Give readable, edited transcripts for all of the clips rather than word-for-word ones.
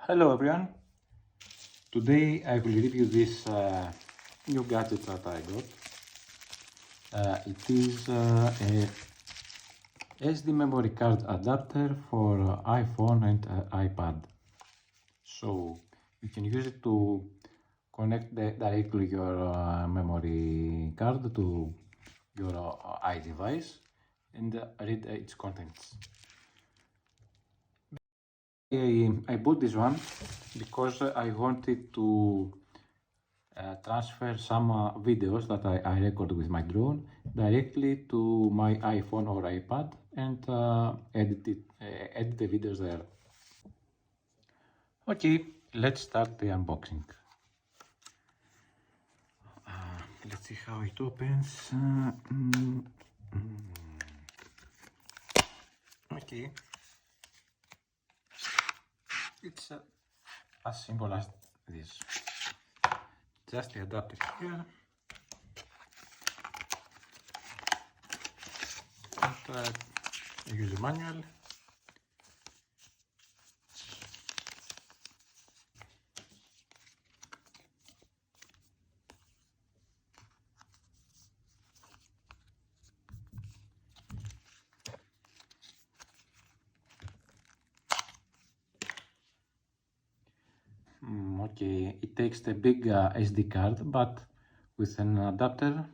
Hello everyone, today I will review this new gadget that I got. It is a SD memory card adapter for iPhone and iPad. So you can use it to connect directly your memory card to your iDevice and read its contents. I bought this one because I wanted to transfer some videos that I record with my drone directly to my iPhone or iPad and edit the videos there. Okay, let's start the unboxing. Let's see how it opens. Okay, it's as simple as this. Just the adapter here. And user manual. Okay, it takes the big SD card, but with an adapter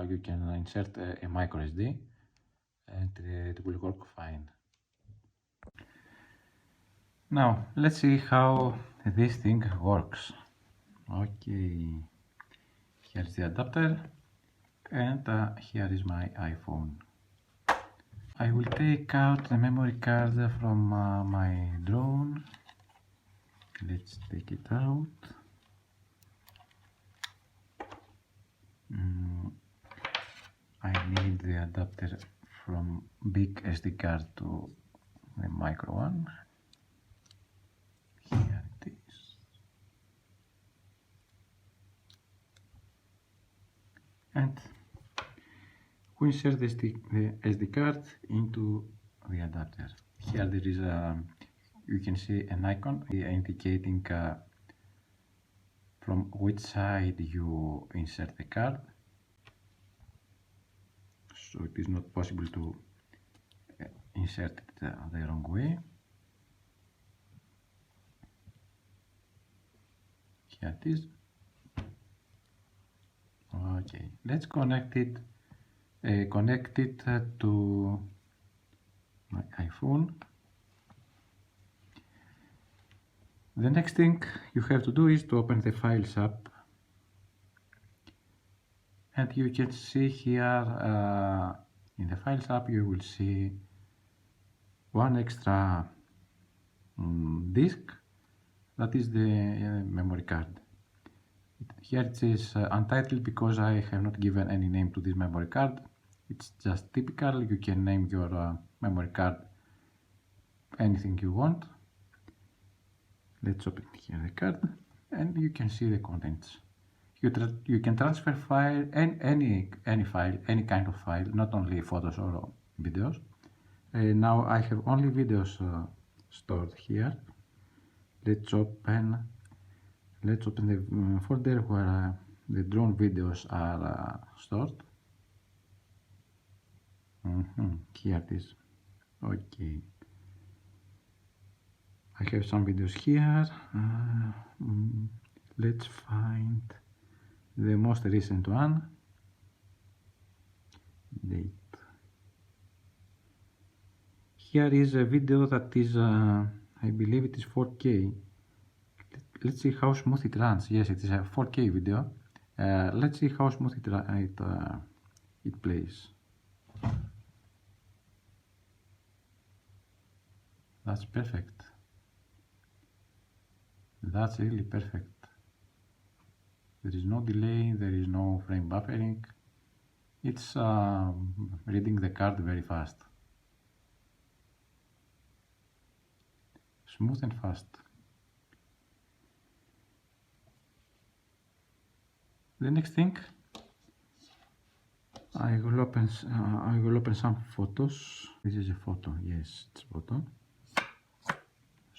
you can insert a micro SD and it will work fine. Now let's see how this thing works. Okay, here's the adapter and here is my iPhone. I will take out the memory card from my drone. Let's take it out. I need the adapter from big SD card to the micro one. Here it is. And we insert the SD card into the adapter. Here there is you can see an icon indicating from which side you insert the card. So it is not possible to insert it the wrong way. Here it is. Okay, let's connect it to my iPhone. The next thing you have to do is to open the Files app, and you can see here in the Files app you will see one extra disk, that is the memory card. Here it says untitled because I have not given any name to this memory card. It's just typical. You can name your memory card anything you want. Let's open here the card and you can see the contents. You can transfer file any file, any kind of file, not only photos or videos. Now I have only videos stored here. Let's open the folder where the drone videos are stored. Here it is. Okay. I have some videos here. Let's find the most recent one. Date. Here is a video that is, I believe it is 4K. Let's see how smooth it runs. Yes, it is a 4K video. Let's see how smooth it plays. That's perfect. That's really perfect. There is no delay, there is no frame buffering. It's reading the card very fast. Smooth and fast. The next thing, I will open some photos. This is a photo, yes, it's a photo.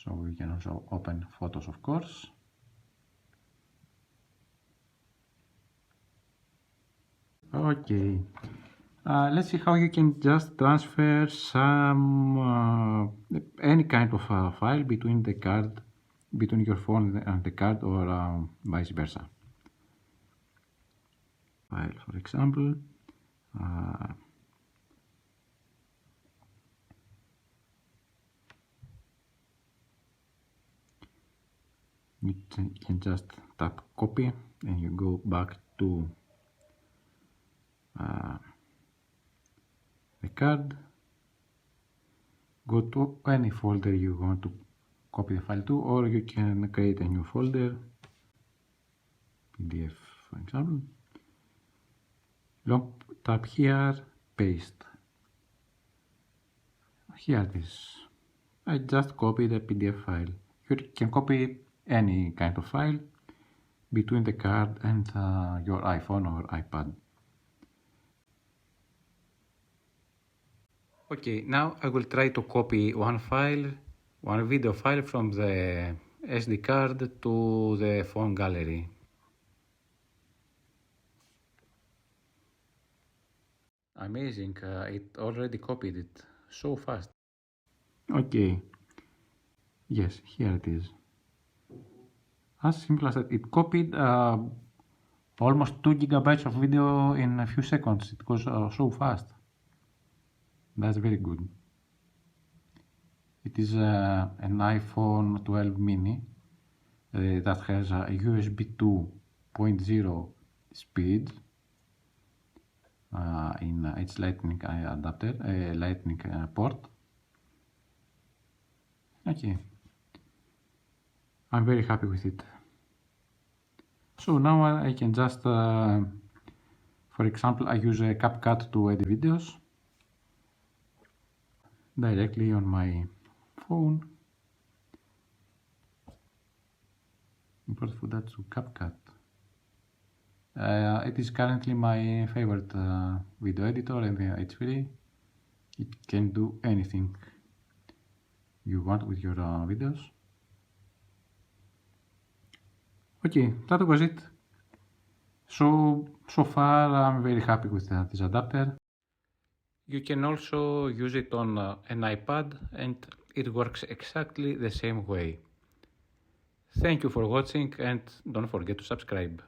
So we can also open photos, of course. Okay, let's see how you can just transfer some any kind of file between the card, between your phone and the card, or vice versa. File, for example, you can just tap copy and you go back to the card, go to any folder you want to copy the file to, or you can create a new folder, PDF for example, long tap here, paste, here it is. I just copied a PDF file. You can copy any kind of file between the card and your iPhone or iPad. Okay, now I will try to copy one video file from the SD card to the phone gallery. Amazing, it already copied it so fast. Okay, yes, here it is. As simple as that. It copied almost 2 gigabytes of video in a few seconds. It goes so fast. That's very good. It is an iPhone 12 mini that has a USB 2.0 speed in its lightning adapter, lightning port. Okay, I'm very happy with it. So now I can just, for example, I use a CapCut to edit videos directly on my phone. Import footage to CapCut. It is currently my favorite video editor, and it's free. It can do anything you want with your videos. Okay, that was it. So far I'm very happy with this adapter. You can also use it on an iPad, and it works exactly the same way. Thank you for watching, and don't forget to subscribe.